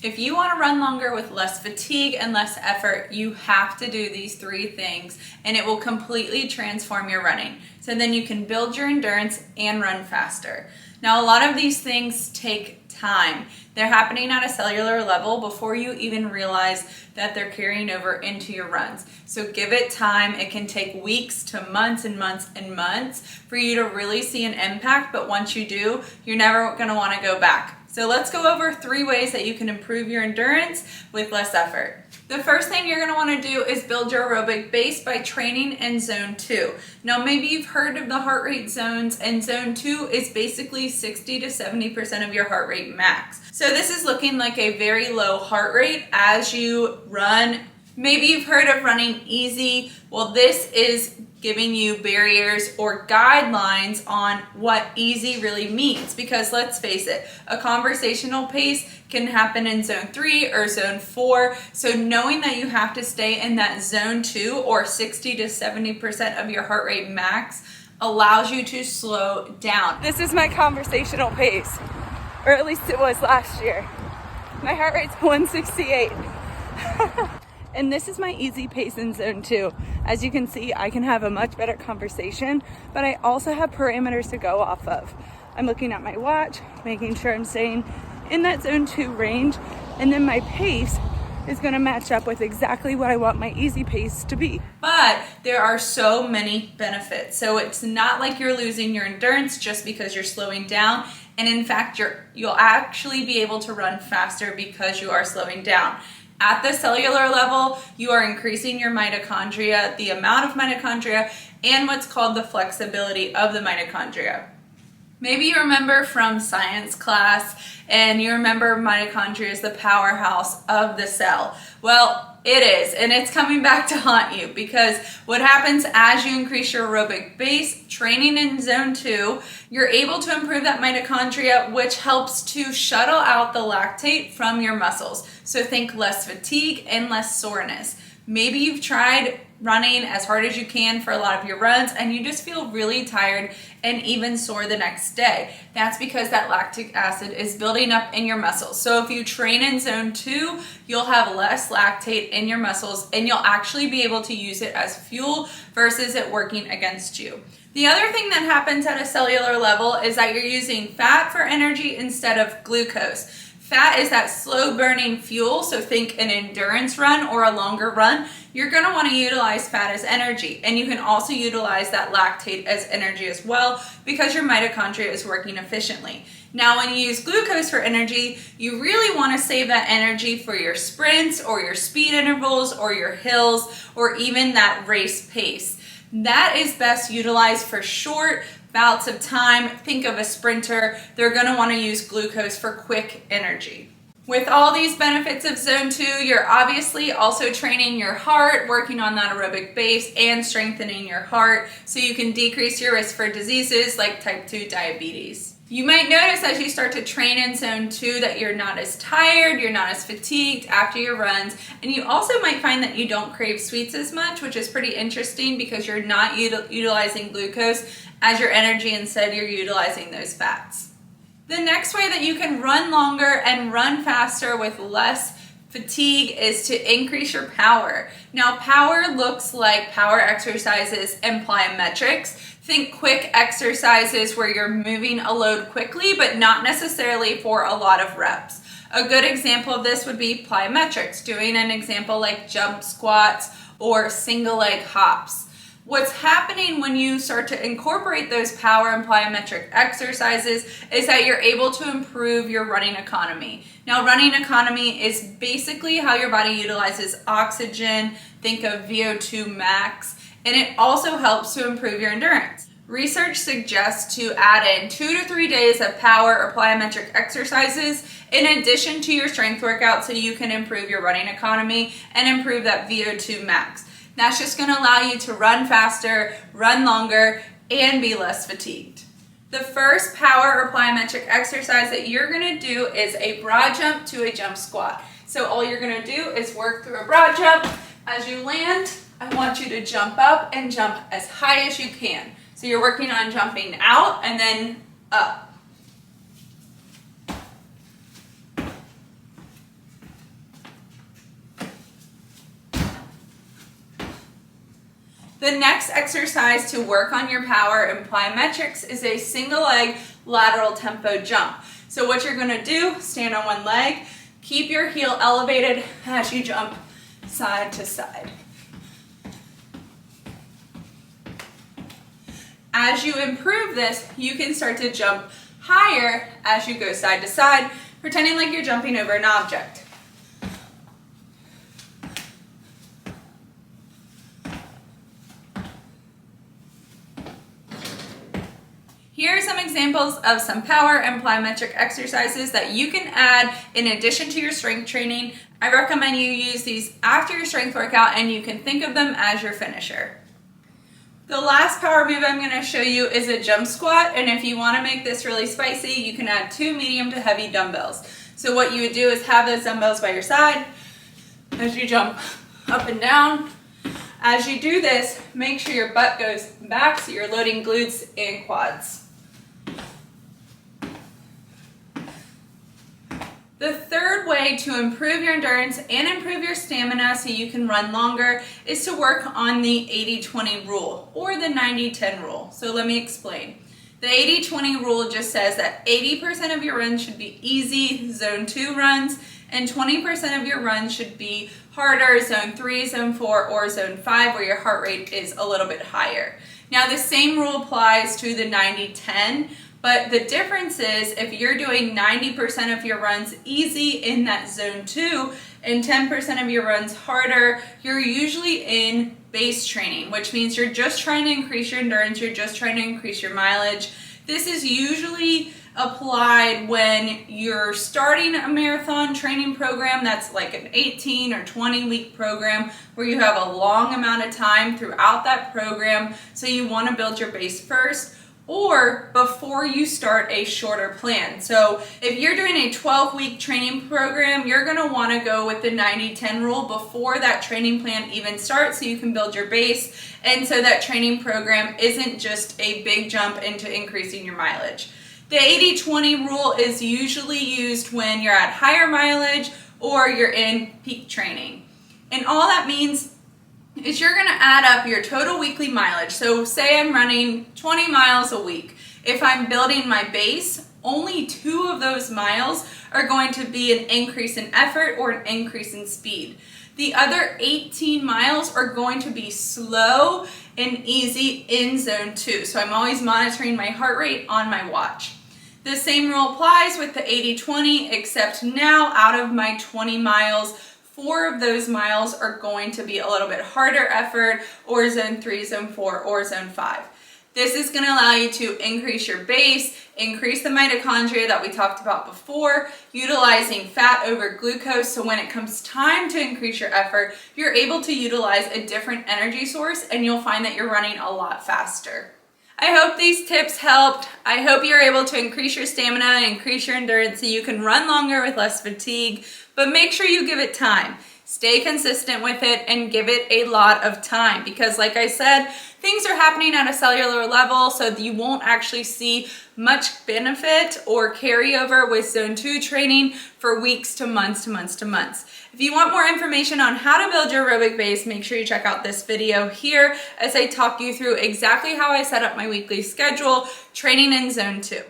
If you want to run longer with less fatigue and less effort, you have to do these 3 things and it will completely transform your running. So then you can build your endurance and run faster. Now, a lot of these things take time. They're happening at a cellular level before you even realize that they're carrying over into your runs. So give it time. It can take weeks to months and months and months for you to really see an impact, but once you do, you're never going to want to go back. So let's go over 3 ways that you can improve your endurance with less effort. The first thing you're going to want to do is build your aerobic base by training in zone 2. Now, maybe you've heard of the heart rate zones, and zone 2 is basically 60 to 70% of your heart rate max. So this is looking like a very low heart rate as you run. Maybe you've heard of running easy. Well, this is giving you barriers or guidelines on what easy really means, because let's face it, a conversational pace can happen in zone 3 or zone 4. So knowing that you have to stay in that zone 2 or 60 to 70% of your heart rate max allows you to slow down. This is my conversational pace, or at least it was last year. My heart rate's 168. And this is my easy pace in zone 2. As you can see, I can have a much better conversation, but I also have parameters to go off of. I'm looking at my watch, making sure I'm staying in that zone 2 range, and then my pace is going to match up with exactly what I want my easy pace to be. But there are so many benefits. So it's not like you're losing your endurance just because you're slowing down. And in fact, you'll actually be able to run faster because you are slowing down. At the cellular level, you are increasing your mitochondria, the amount of mitochondria, and what's called the flexibility of the mitochondria. Maybe you remember from science class, and you remember mitochondria is the powerhouse of the cell. Well, it is, and it's coming back to haunt you, because what happens as you increase your aerobic base, training in zone 2, you're able to improve that mitochondria, which helps to shuttle out the lactate from your muscles. So think less fatigue and less soreness. Maybe you've tried running as hard as you can for a lot of your runs and you just feel really tired and even sore the next day. That's because that lactic acid is building up in your muscles. So if you train in zone 2, you'll have less lactate in your muscles and you'll actually be able to use it as fuel versus it working against you. The other thing that happens at a cellular level is that you're using fat for energy instead of glucose. Fat is that slow burning fuel, so think an endurance run or a longer run. You're going to want to utilize fat as energy, and you can also utilize that lactate as energy as well because your mitochondria is working efficiently. Now, when you use glucose for energy, you really want to save that energy for your sprints or your speed intervals or your hills or even that race pace. That is best utilized for short bouts of time. Think of a sprinter. They're going to want to use glucose for quick energy. With all these benefits of zone 2, you're obviously also training your heart, working on that aerobic base and strengthening your heart so you can decrease your risk for diseases like type 2 diabetes. You might notice as you start to train in zone 2 that you're not as tired, you're not as fatigued after your runs, and you also might find that you don't crave sweets as much, which is pretty interesting because you're not utilizing glucose as your energy, instead you're utilizing those fats. The next way that you can run longer and run faster with less fatigue is to increase your power. Now, power looks like power exercises and plyometrics. Think quick exercises where you're moving a load quickly, but not necessarily for a lot of reps. A good example of this would be plyometrics, doing an example like jump squats or single leg hops. What's happening when you start to incorporate those power and plyometric exercises is that you're able to improve your running economy. Now, running economy is basically how your body utilizes oxygen. Think of VO2 max, and it also helps to improve your endurance. Research suggests to add in 2 to 3 days of power or plyometric exercises in addition to your strength workout so you can improve your running economy and improve that VO2 max. That's just going to allow you to run faster, run longer, and be less fatigued. The first power or plyometric exercise that you're going to do is a broad jump to a jump squat. So all you're going to do is work through a broad jump. As you land, I want you to jump up and jump as high as you can. So you're working on jumping out and then up. The next exercise to work on your power and plyometrics is a single leg lateral tempo jump. So what you're gonna do, stand on one leg, keep your heel elevated as you jump side to side. As you improve this, you can start to jump higher as you go side to side, pretending like you're jumping over an object. Here are some examples of some power and plyometric exercises that you can add in addition to your strength training. I recommend you use these after your strength workout and you can think of them as your finisher. The last power move I'm going to show you is a jump squat, and if you want to make this really spicy, you can add 2 medium to heavy dumbbells. So what you would do is have those dumbbells by your side as you jump up and down. As you do this, make sure your butt goes back so you're loading glutes and quads. The third way to improve your endurance and improve your stamina so you can run longer is to work on the 80-20 rule or the 90-10 rule. So let me explain. The 80-20 rule just says that 80% of your runs should be easy, zone 2 runs, and 20% of your runs should be harder, zone 3, zone 4, or zone 5, where your heart rate is a little bit higher. Now the same rule applies to the 90-10, but the difference is if you're doing 90% of your runs easy in that zone 2 and 10% of your runs harder, you're usually in base training, which means you're just trying to increase your endurance, you're just trying to increase your mileage. This is usually applied when you're starting a marathon training program that's like an 18 or 20 week program where you have a long amount of time throughout that program, so you want to build your base first, or before you start a shorter plan. So if you're doing a 12-week training program, you're going to want to go with the 90-10 rule before that training plan even starts so you can build your base, and so that training program isn't just a big jump into increasing your mileage. The 80-20 rule is usually used when you're at higher mileage or you're in peak training. And all that means is you're going to add up your total weekly mileage. So say I'm running 20 miles a week. If I'm building my base, only 2 of those miles are going to be an increase in effort or an increase in speed. The other 18 miles are going to be slow and easy in zone 2. So I'm always monitoring my heart rate on my watch. The same rule applies with the 80-20, except now out of my 20 miles, 4 of those miles are going to be a little bit harder effort, or zone 3, zone 4, or zone 5. This is going to allow you to increase your base, increase the mitochondria that we talked about before, utilizing fat over glucose, so when it comes time to increase your effort, you're able to utilize a different energy source and you'll find that you're running a lot faster. I hope these tips helped. I hope you're able to increase your stamina and increase your endurance so you can run longer with less fatigue, but make sure you give it time. Stay consistent with it and give it a lot of time, because like I said, things are happening at a cellular level, so you won't actually see much benefit or carryover with zone 2 training for weeks to months to months to months. If you want more information on how to build your aerobic base, make sure you check out this video here as I talk you through exactly how I set up my weekly schedule training in zone 2.